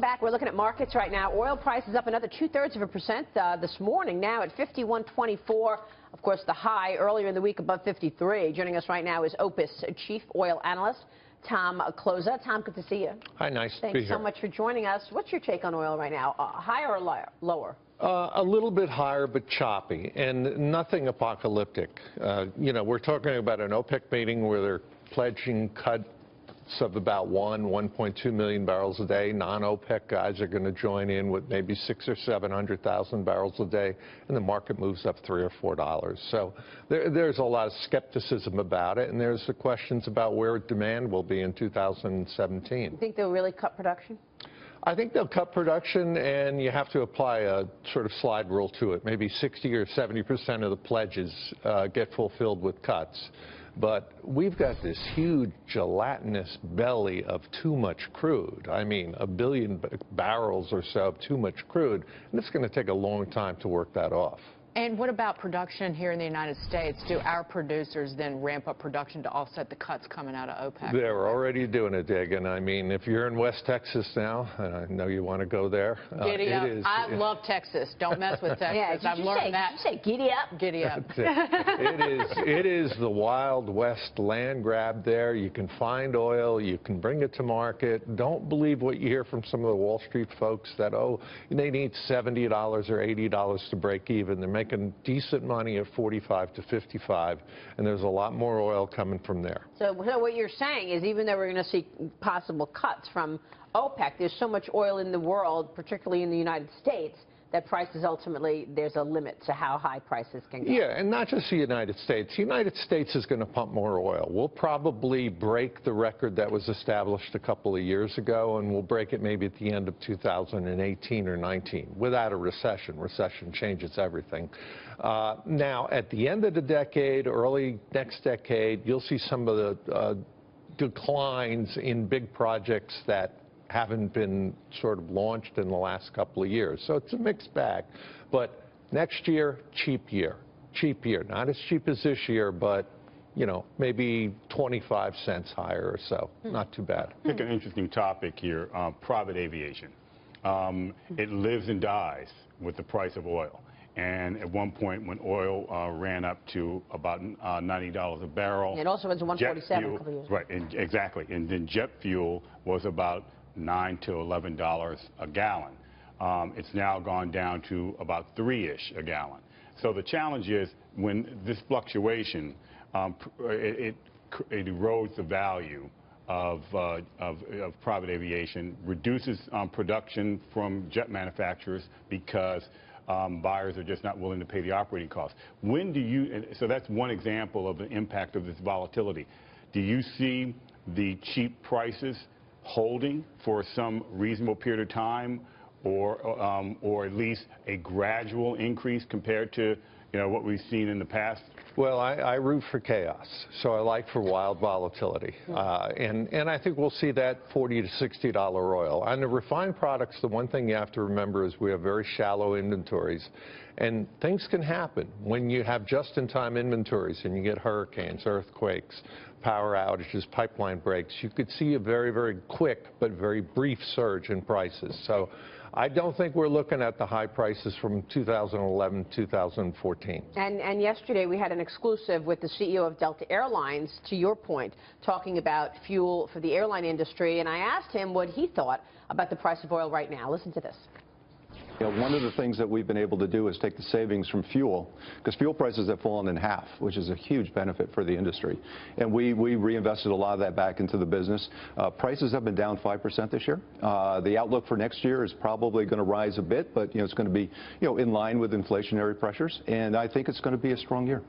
back. We're looking at markets right now. Oil price is up another 0.2% this morning, now at 51.24. Of course, the high earlier in the week above 53. Joining us right now is OPIS Chief Oil Analyst Tom Kloza. Tom, good to see you. Hi, nice to be here. Thanks so much for joining us. What's your take on oil right now? Higher or lower? A little bit higher, but choppy, and nothing apocalyptic. You know, we're talking about an OPEC meeting where they're pledging cuts of about 1.2 million barrels a day. Non-OPEC guys are going to join in with maybe 600,000 or 700,000 barrels a day, and the market moves up $3 or $4. So there's a lot of skepticism about it, and there's the questions about where demand will be in 2017. You think they'll really cut production? I think they'll cut production, and you have to apply a sort of slide rule to it. Maybe 60 or 70% of the pledges get fulfilled with cuts. But we've got this huge gelatinous belly of too much crude. I mean, 1 billion barrels or so of too much crude, and it's going to take a long time to work that off. And what about production here in the United States? Do our producers then ramp up production to offset the cuts coming out of OPEC? They're already doing it, Dagan. I mean, if you're in West Texas now, and I know you want to go there. Giddy up. I love Texas. Don't mess with Texas. Yeah, I've learned that. Did you say giddy up? Giddy up. It is the Wild West land grab there. You can find oil. You can bring it to market. Don't believe what you hear from some of the Wall Street folks that, oh, they need $70 or $80 to break even. They're making decent money at 45 to 55, and there's a lot more oil coming from there. So what you're saying is, even though we're going to see possible cuts from OPEC, there's so much oil in the world, particularly in the United States, that prices ultimately, there's a limit to how high prices can go. Yeah, and not just the United States. The United States is going to pump more oil. We'll probably break the record that was established a couple of years ago, and we'll break it maybe at the end of 2018 or 19 without a recession. Recession changes everything. Now, at the end of the decade, early next decade, you'll see some of the declines in big projects that haven't been sort of launched in the last couple of years. So it's a mixed bag. But next year, cheap year. Cheap year. Not as cheap as this year, but, you know, maybe 25 cents higher or so. Not too bad. I think an interesting topic here, private aviation. It lives and dies with the price of oil. And at one point, when oil ran up to about $90 a barrel, it also went to 147 a couple of years ago. Right, and exactly. And then jet fuel was about $9 to $11 a gallon. It's now gone down to about $3-ish a gallon. So the challenge is, when this fluctuation, it erodes the value of private aviation, reduces production from jet manufacturers because buyers are just not willing to pay the operating costs. When do you, so that's one example of the impact of this volatility. Do you see the cheap prices holding for some reasonable period of time, or at least a gradual increase compared to, you know, what we've seen in the past? Well, I root for chaos, so I like for wild volatility. And I think we'll see that $40 to $60 oil. On the refined products, the one thing you have to remember is we have very shallow inventories. And things can happen when you have just-in-time inventories and you get hurricanes, earthquakes, power outages, pipeline breaks. You could see a very, very quick but very brief surge in prices. So I don't think we're looking at the high prices from 2011, 2014. And yesterday we had an exclusive with the CEO of Delta Airlines, to your point, talking about fuel for the airline industry. And I asked him what he thought about the price of oil right now. Listen to this. You know, one of the things that we've been able to do is take the savings from fuel, because fuel prices have fallen in half, which is a huge benefit for the industry. And we reinvested a lot of that back into the business. Prices have been down 5% this year. The outlook for next year is probably going to rise a bit, but, you know, it's going to be, you know, in line with inflationary pressures. And I think it's going to be a strong year.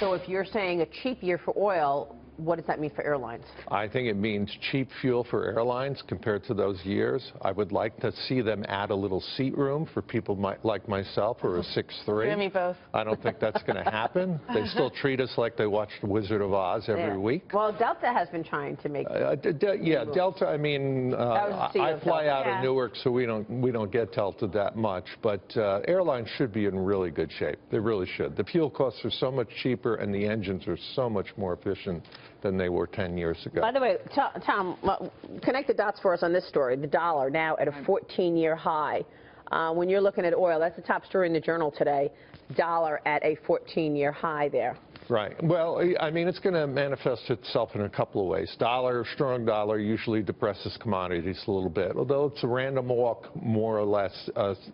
So if you're saying a cheap year for oil, what does that mean for airlines? I think it means cheap fuel for airlines compared to those years. I would like to see them add a little seat room for people like myself who are 6'3". Me both. I don't think that's going to happen. They still treat us like they watch The Wizard of Oz every week. Well, Delta has been trying to make yeah, Delta, I mean, I fly out of Newark, so we don't get Delta that much. But airlines should be in really good shape. They really should. The fuel costs are so much cheaper and the engines are so much more efficient. than they were 10 years ago. By the way, Tom, connect the dots for us on this story. The dollar now at a 14-year high. When you're looking at oil, that's the top story in the Journal today. Dollar at a 14-year high there. Right. Well, I mean, it's going to manifest itself in a couple of ways. Strong dollar usually depresses commodities a little bit, although it's a random walk more or less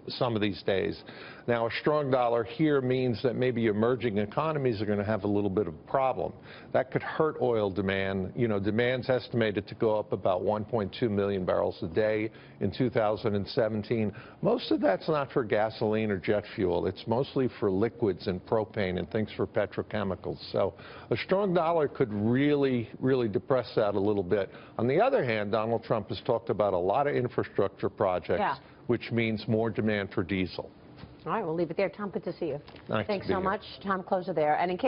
some of these days. Now, a strong dollar here means that maybe emerging economies are going to have a little bit of a problem. That could hurt oil demand. You know, demand's estimated to go up about 1.2 million barrels a day in 2017. Most of that's not for gasoline or jet fuel. It's mostly for liquids and propane and things for petrochemicals. So a strong dollar could really depress that a little bit. On the other hand, Donald Trump has talked about a lot of infrastructure projects, which means more demand for diesel. All right, we'll leave it there. Tom, good to see you. Nice Thanks to be so here. much. Tom Kloza there. And in case